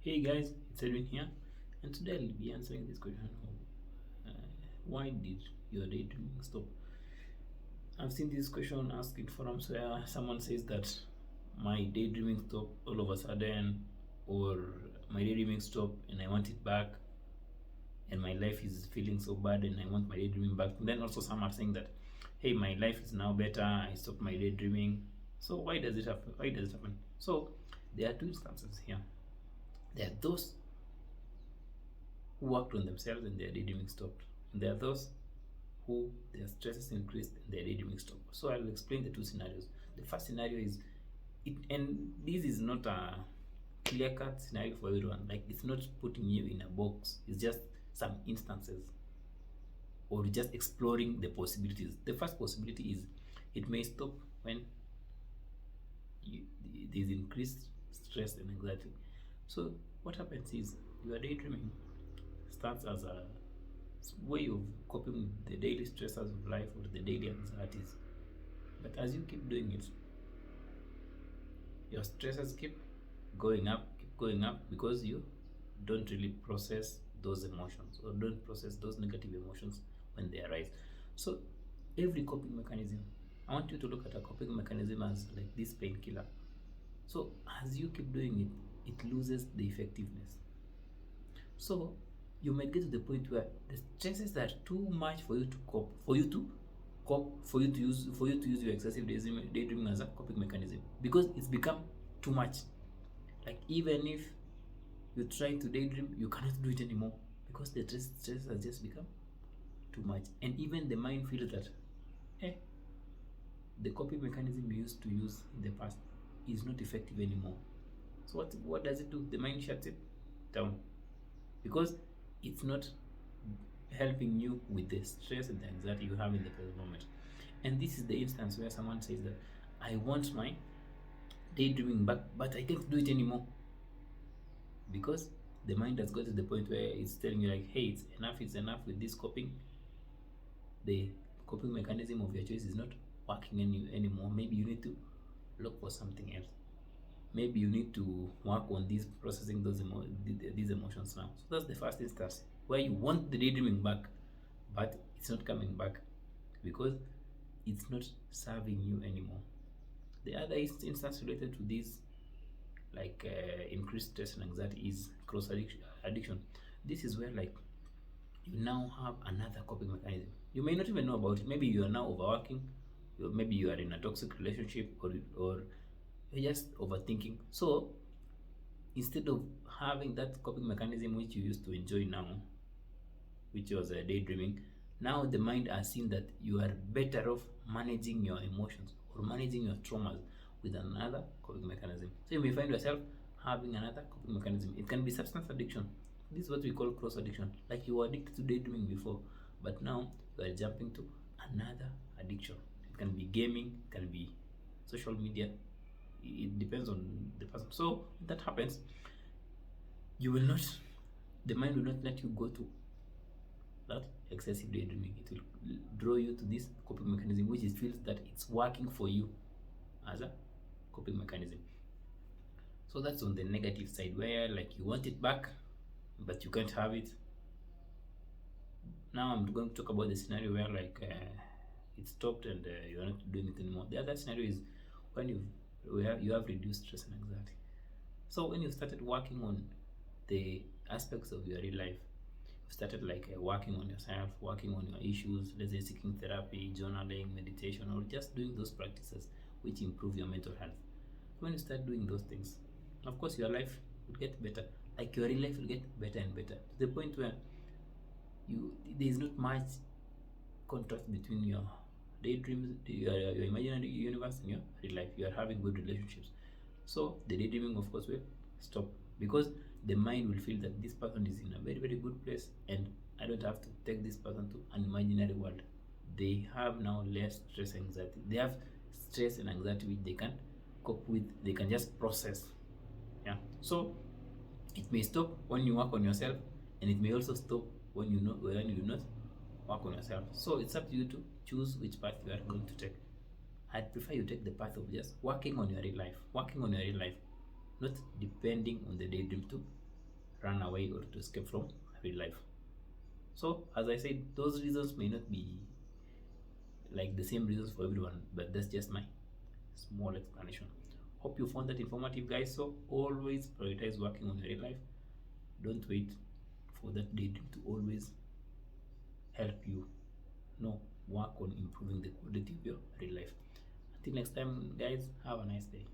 Hey guys, it's Edwin here, and today I'll be answering this question of why did your daydreaming stop? I've seen this question asked in forums where someone says that my daydreaming stopped all of a sudden, or my daydreaming stopped and I want it back, and my life is feeling so bad and I want my daydreaming back. And then also some are saying that, hey, my life is now better, I stopped my daydreaming. So why does it happen? Why does it happen? So there are two instances here. There are those who worked on themselves and their daydreaming stopped. And there are those who their stresses increased and their daydreaming stopped. So I'll explain the two scenarios. The first scenario is it, and this is not a clear cut scenario for everyone. Like it's not putting you in a box, it's just some instances or just exploring the possibilities. The first possibility is it may stop when you, there's increased stress and anxiety. So what happens is your daydreaming starts as a way of coping with the daily stresses of life or the daily anxieties. But as you keep doing it, your stresses keep going up because you don't really process those emotions or don't process those negative emotions when they arise. So every coping mechanism, I want you to look at a coping mechanism as like this painkiller. So as you keep doing it, it loses the effectiveness. So you might get to the point where the stresses are too much for you to cope, for you to use your excessive daydreaming as a coping mechanism because it's become too much. Like even if you try to daydream, you cannot do it anymore because the stress has just become too much, and even the mind feels that, eh, the coping mechanism you used to use in the past is not effective anymore. So what does it do? The mind shuts it down because it's not helping you with the stress and the anxiety you have in the present moment. And this is the instance where someone says that I want my daydreaming back, but I can't do it anymore because the mind has got to the point where it's telling you like, hey, it's enough with this coping. The coping mechanism of your choice is not working anymore. Maybe you need to look for something else. Maybe you need to work on this processing these emotions now. So that's the first instance where you want the daydreaming back, but it's not coming back because it's not serving you anymore. The other instance related to this, like increased stress and anxiety, is addiction. This is where like you now have another coping mechanism. You may not even know about it. Maybe you are now overworking. Maybe you are in a toxic relationship, or you're just overthinking. So instead of having that coping mechanism which you used to enjoy now, which was daydreaming, now the mind has seen that you are better off managing your emotions or managing your traumas with another coping mechanism. So you may find yourself having another coping mechanism. It can be substance addiction. This is what we call cross addiction. Like you were addicted to daydreaming before, but now you are jumping to another addiction. It can be gaming, it can be social media. It depends on the person. So when that happens, you will not, the mind will not let you go to that excessive daydreaming. It will draw you to this coping mechanism, which it feels that it's working for you as a coping mechanism. So that's on the negative side, where like you want it back, but you can't have it. Now I'm going to talk about the scenario where like it stopped and you're not doing it anymore. The other scenario is when you have reduced stress and anxiety. So when you started working on the aspects of your real life, you started like working on yourself, working on your issues, let's say seeking therapy, journaling, meditation, or just doing those practices which improve your mental health. When you start doing those things, of course your life will get better. Like your real life will get better and better to the point where there is not much contrast between your daydreams, your imaginary universe, and your real life. You are having good relationships. So the daydreaming, of course, will stop because the mind will feel that this person is in a very, very good place and I don't have to take this person to an imaginary world. They have now less stress and anxiety. They have stress and anxiety which they can cope with, they can just process. Yeah. So it may stop when you work on yourself, and it may also stop when you do not work on yourself. So it's up to you to choose which path you are going to take. I'd prefer you take the path of just working on your real life, not depending on the daydream to run away or to escape from real life. So, as I said, those reasons may not be like the same reasons for everyone, but that's just my small explanation. Hope you found that informative, guys. So, always prioritize working on your real life. Don't wait for that daydream to always help you. No, work on improving the quality of your real life. Until next time, guys, have a nice day.